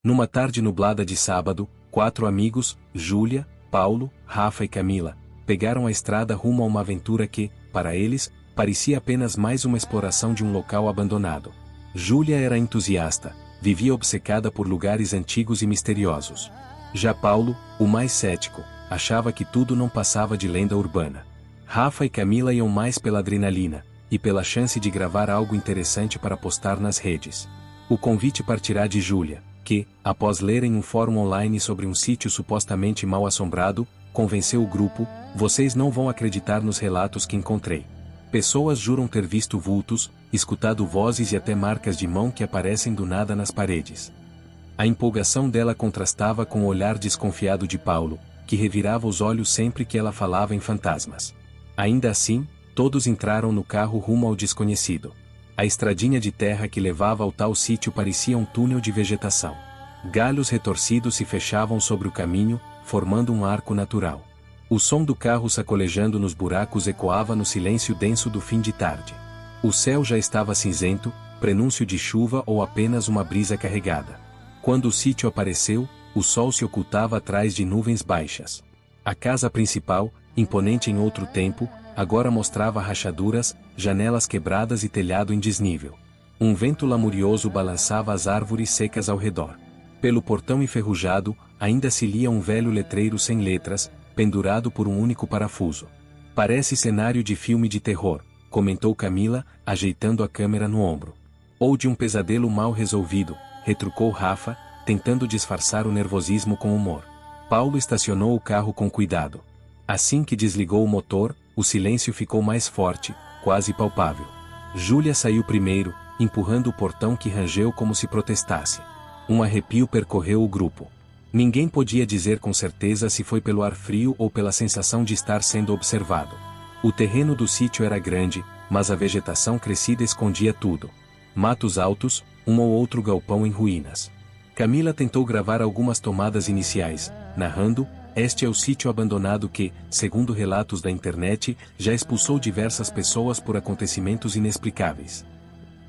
Numa tarde nublada de sábado, 4 amigos, Júlia, Paulo, Rafa e Camila, pegaram a estrada rumo a uma aventura que, para eles, parecia apenas mais uma exploração de um local abandonado. Júlia era entusiasta, vivia obcecada por lugares antigos e misteriosos. Já Paulo, o mais cético, achava que tudo não passava de lenda urbana. Rafa e Camila iam mais pela adrenalina, e pela chance de gravar algo interessante para postar nas redes. O convite partirá de Júlia, que, após ler em um fórum online sobre um sítio supostamente mal assombrado, convenceu o grupo: "Vocês não vão acreditar nos relatos que encontrei. Pessoas juram ter visto vultos, escutado vozes e até marcas de mão que aparecem do nada nas paredes." A empolgação dela contrastava com o olhar desconfiado de Paulo, que revirava os olhos sempre que ela falava em fantasmas. Ainda assim, todos entraram no carro rumo ao desconhecido. A estradinha de terra que levava ao tal sítio parecia um túnel de vegetação. Galhos retorcidos se fechavam sobre o caminho, formando um arco natural. O som do carro sacolejando nos buracos ecoava no silêncio denso do fim de tarde. O céu já estava cinzento, prenúncio de chuva ou apenas uma brisa carregada. Quando o sítio apareceu, o sol se ocultava atrás de nuvens baixas. A casa principal, imponente em outro tempo, agora mostrava rachaduras, janelas quebradas e telhado em desnível. Um vento lamurioso balançava as árvores secas ao redor. Pelo portão enferrujado, ainda se lia um velho letreiro sem letras, pendurado por um único parafuso. "Parece cenário de filme de terror", comentou Camila, ajeitando a câmera no ombro. "Ou de um pesadelo mal resolvido", retrucou Rafa, tentando disfarçar o nervosismo com humor. Paulo estacionou o carro com cuidado. Assim que desligou o motor, o silêncio ficou mais forte, quase palpável. Júlia saiu primeiro, empurrando o portão que rangeu como se protestasse. Um arrepio percorreu o grupo. Ninguém podia dizer com certeza se foi pelo ar frio ou pela sensação de estar sendo observado. O terreno do sítio era grande, mas a vegetação crescida escondia tudo. Matos altos, um ou outro galpão em ruínas. Camila tentou gravar algumas tomadas iniciais, narrando: "Este é o sítio abandonado que, segundo relatos da internet, já expulsou diversas pessoas por acontecimentos inexplicáveis."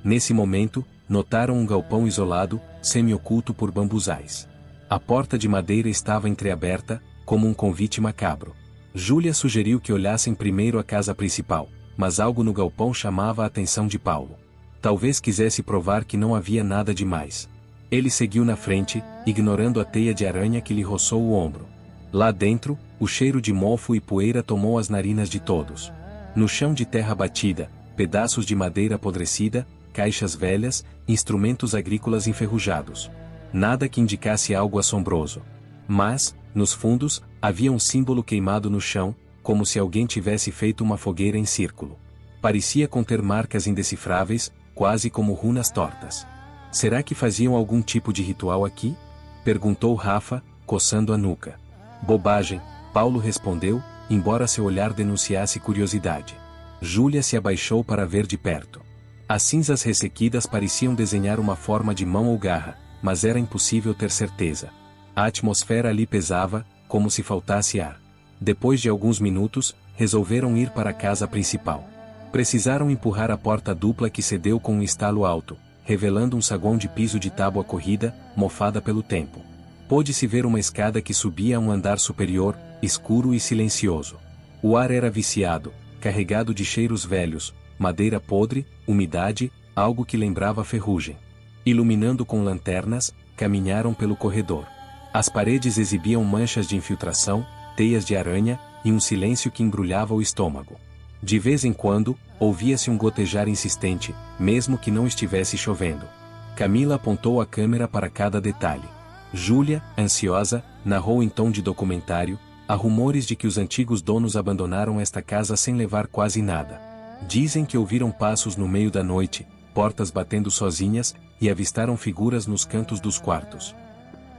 Nesse momento, notaram um galpão isolado, semi-oculto por bambuzais. A porta de madeira estava entreaberta, como um convite macabro. Júlia sugeriu que olhassem primeiro a casa principal, mas algo no galpão chamava a atenção de Paulo. Talvez quisesse provar que não havia nada demais. Ele seguiu na frente, ignorando a teia de aranha que lhe roçou o ombro. Lá dentro, o cheiro de mofo e poeira tomou as narinas de todos. No chão de terra batida, pedaços de madeira apodrecida, caixas velhas, instrumentos agrícolas enferrujados. Nada que indicasse algo assombroso. Mas, nos fundos, havia um símbolo queimado no chão, como se alguém tivesse feito uma fogueira em círculo. Parecia conter marcas indecifráveis, quase como runas tortas. "Será que faziam algum tipo de ritual aqui?" perguntou Rafa, coçando a nuca. "Bobagem", Paulo respondeu, embora seu olhar denunciasse curiosidade. Júlia se abaixou para ver de perto. As cinzas ressequidas pareciam desenhar uma forma de mão ou garra, mas era impossível ter certeza. A atmosfera ali pesava, como se faltasse ar. Depois de alguns minutos, resolveram ir para a casa principal. Precisaram empurrar a porta dupla que cedeu com um estalo alto, revelando um saguão de piso de tábua corrida, mofada pelo tempo. Pôde-se ver uma escada que subia a um andar superior, escuro e silencioso. O ar era viciado, carregado de cheiros velhos, madeira podre, umidade, algo que lembrava ferrugem. Iluminando com lanternas, caminharam pelo corredor. As paredes exibiam manchas de infiltração, teias de aranha, e um silêncio que embrulhava o estômago. De vez em quando, ouvia-se um gotejar insistente, mesmo que não estivesse chovendo. Camila apontou a câmera para cada detalhe. Júlia, ansiosa, narrou em tom de documentário: "Há rumores de que os antigos donos abandonaram esta casa sem levar quase nada. Dizem que ouviram passos no meio da noite, portas batendo sozinhas, e avistaram figuras nos cantos dos quartos."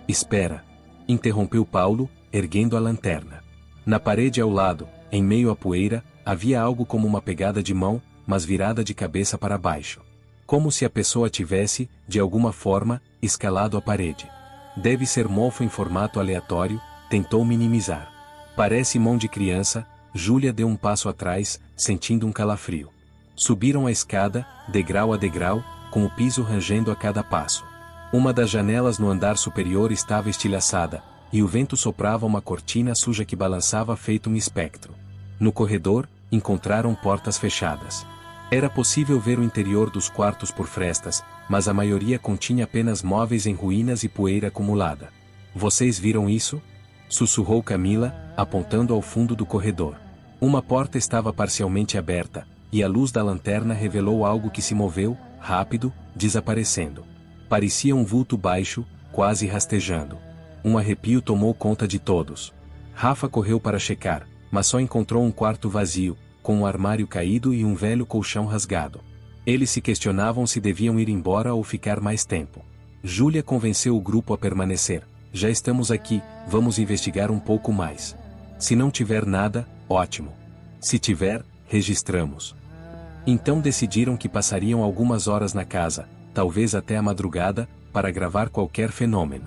"Espera!" interrompeu Paulo, erguendo a lanterna. Na parede ao lado, em meio à poeira, havia algo como uma pegada de mão, mas virada de cabeça para baixo. Como se a pessoa tivesse, de alguma forma, escalado a parede. "Deve ser mofo em formato aleatório", tentou minimizar. "Parece mão de criança." Júlia deu um passo atrás, sentindo um calafrio. Subiram a escada, degrau a degrau, com o piso rangendo a cada passo. Uma das janelas no andar superior estava estilhaçada, e o vento soprava uma cortina suja que balançava feito um espectro. No corredor, encontraram portas fechadas. Era possível ver o interior dos quartos por frestas, mas a maioria continha apenas móveis em ruínas e poeira acumulada. Vocês viram isso? Sussurrou Camila, apontando ao fundo do corredor. Uma porta estava parcialmente aberta, e a luz da lanterna revelou algo que se moveu, rápido, desaparecendo. Parecia um vulto baixo, quase rastejando. Um arrepio tomou conta de todos. Rafa correu para checar, mas só encontrou um quarto vazio, com um armário caído e um velho colchão rasgado. Eles se questionavam se deviam ir embora ou ficar mais tempo. Júlia convenceu o grupo a permanecer. Já estamos aqui, vamos investigar um pouco mais. Se não tiver nada, ótimo. Se tiver, registramos. Então decidiram que passariam algumas horas na casa, talvez até a madrugada, para gravar qualquer fenômeno.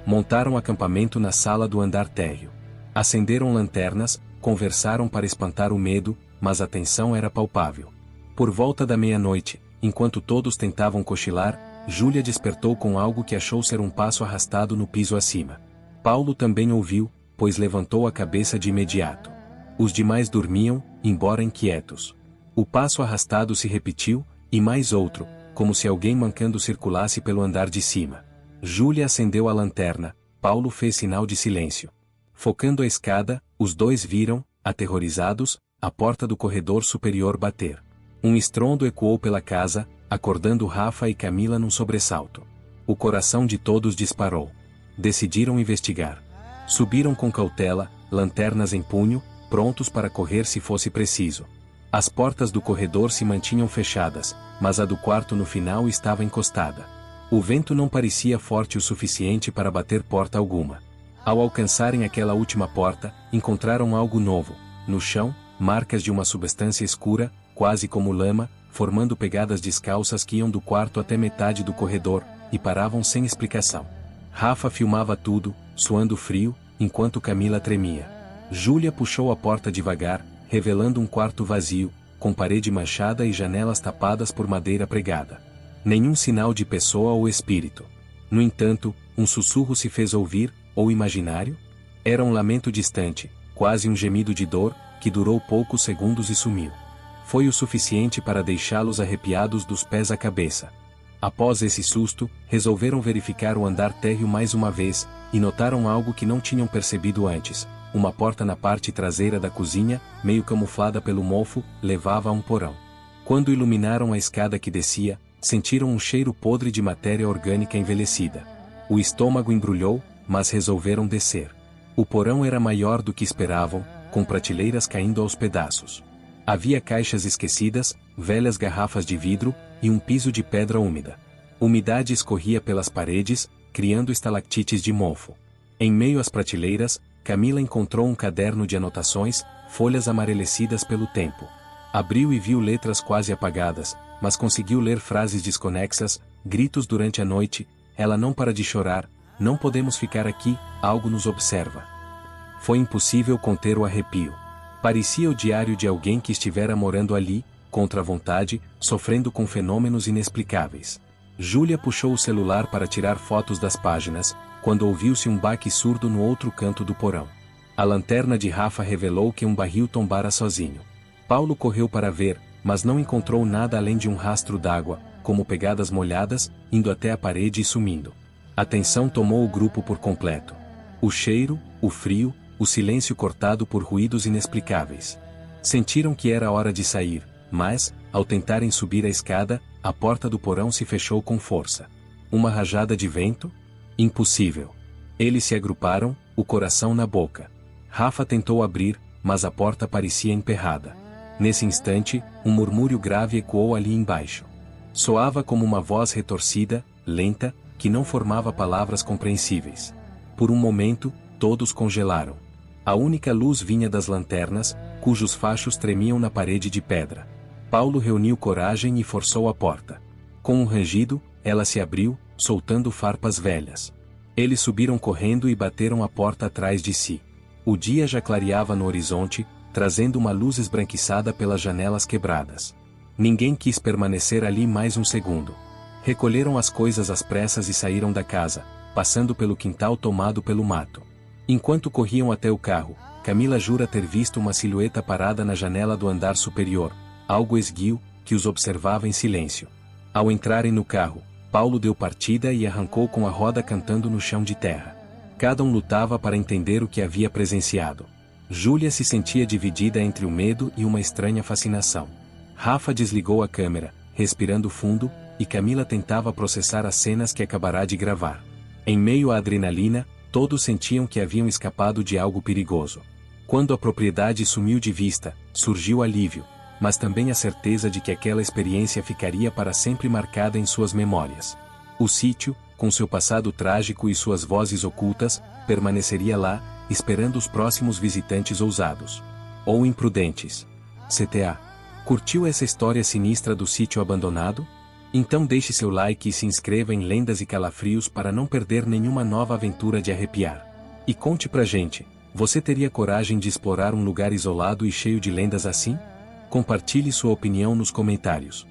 Montaram acampamento na sala do andar térreo. Acenderam lanternas, conversaram para espantar o medo, mas a tensão era palpável. Por volta da meia-noite, enquanto todos tentavam cochilar, Júlia despertou com algo que achou ser um passo arrastado no piso acima. Paulo também ouviu, pois levantou a cabeça de imediato. Os demais dormiam, embora inquietos. O passo arrastado se repetiu, e mais outro, como se alguém mancando circulasse pelo andar de cima. Júlia acendeu a lanterna, Paulo fez sinal de silêncio. Focando a escada, os dois viram, aterrorizados, a porta do corredor superior bater. Um estrondo ecoou pela casa, acordando Rafa e Camila num sobressalto. O coração de todos disparou. Decidiram investigar. Subiram com cautela, lanternas em punho, prontos para correr se fosse preciso. As portas do corredor se mantinham fechadas, mas a do quarto no final estava encostada. O vento não parecia forte o suficiente para bater porta alguma. Ao alcançarem aquela última porta, encontraram algo novo. No chão, marcas de uma substância escura, quase como lama, formando pegadas descalças que iam do quarto até metade do corredor, e paravam sem explicação. Rafa filmava tudo, suando frio, enquanto Camila tremia. Júlia puxou a porta devagar, revelando um quarto vazio, com parede manchada e janelas tapadas por madeira pregada. Nenhum sinal de pessoa ou espírito. No entanto, um sussurro se fez ouvir, ou imaginário? Era um lamento distante, quase um gemido de dor, que durou poucos segundos e sumiu. Foi o suficiente para deixá-los arrepiados dos pés à cabeça. Após esse susto, resolveram verificar o andar térreo mais uma vez, e notaram algo que não tinham percebido antes. Uma porta na parte traseira da cozinha, meio camuflada pelo mofo, levava a um porão. Quando iluminaram a escada que descia, sentiram um cheiro podre de matéria orgânica envelhecida. O estômago embrulhou, mas resolveram descer. O porão era maior do que esperavam, com prateleiras caindo aos pedaços. Havia caixas esquecidas, velhas garrafas de vidro, e um piso de pedra úmida. Umidade escorria pelas paredes, criando estalactites de mofo. Em meio às prateleiras, Camila encontrou um caderno de anotações, folhas amarelecidas pelo tempo. Abriu e viu letras quase apagadas, mas conseguiu ler frases desconexas, gritos durante a noite, ela não para de chorar, não podemos ficar aqui, algo nos observa. Foi impossível conter o arrepio. Parecia o diário de alguém que estivera morando ali, contra a vontade, sofrendo com fenômenos inexplicáveis. Júlia puxou o celular para tirar fotos das páginas, quando ouviu-se um baque surdo no outro canto do porão. A lanterna de Rafa revelou que um barril tombara sozinho. Paulo correu para ver, mas não encontrou nada além de um rastro d'água, como pegadas molhadas, indo até a parede e sumindo. A tensão tomou o grupo por completo. O cheiro, o frio, o silêncio cortado por ruídos inexplicáveis. Sentiram que era hora de sair, mas, ao tentarem subir a escada, a porta do porão se fechou com força. Uma rajada de vento? Impossível. Eles se agruparam, o coração na boca. Rafa tentou abrir, mas a porta parecia emperrada. Nesse instante, um murmúrio grave ecoou ali embaixo. Soava como uma voz retorcida, lenta, que não formava palavras compreensíveis. Por um momento, todos congelaram. A única luz vinha das lanternas, cujos fachos tremiam na parede de pedra. Paulo reuniu coragem e forçou a porta. Com um rangido, ela se abriu, soltando farpas velhas. Eles subiram correndo e bateram a porta atrás de si. O dia já clareava no horizonte, trazendo uma luz esbranquiçada pelas janelas quebradas. Ninguém quis permanecer ali mais um segundo. Recolheram as coisas às pressas e saíram da casa, passando pelo quintal tomado pelo mato. Enquanto corriam até o carro, Camila jura ter visto uma silhueta parada na janela do andar superior, algo esguio, que os observava em silêncio. Ao entrarem no carro, Paulo deu partida e arrancou com a roda cantando no chão de terra. Cada um lutava para entender o que havia presenciado. Júlia se sentia dividida entre o medo e uma estranha fascinação. Rafa desligou a câmera, respirando fundo, e Camila tentava processar as cenas que acabará de gravar. Em meio à adrenalina, todos sentiam que haviam escapado de algo perigoso. Quando a propriedade sumiu de vista, surgiu alívio, mas também a certeza de que aquela experiência ficaria para sempre marcada em suas memórias. O sítio, com seu passado trágico e suas vozes ocultas, permaneceria lá, esperando os próximos visitantes ousados. Ou imprudentes. CTA. Curtiu essa história sinistra do sítio abandonado? Então deixe seu like e se inscreva em Lendas e Calafrios para não perder nenhuma nova aventura de arrepiar. E conte pra gente, você teria coragem de explorar um lugar isolado e cheio de lendas assim? Compartilhe sua opinião nos comentários.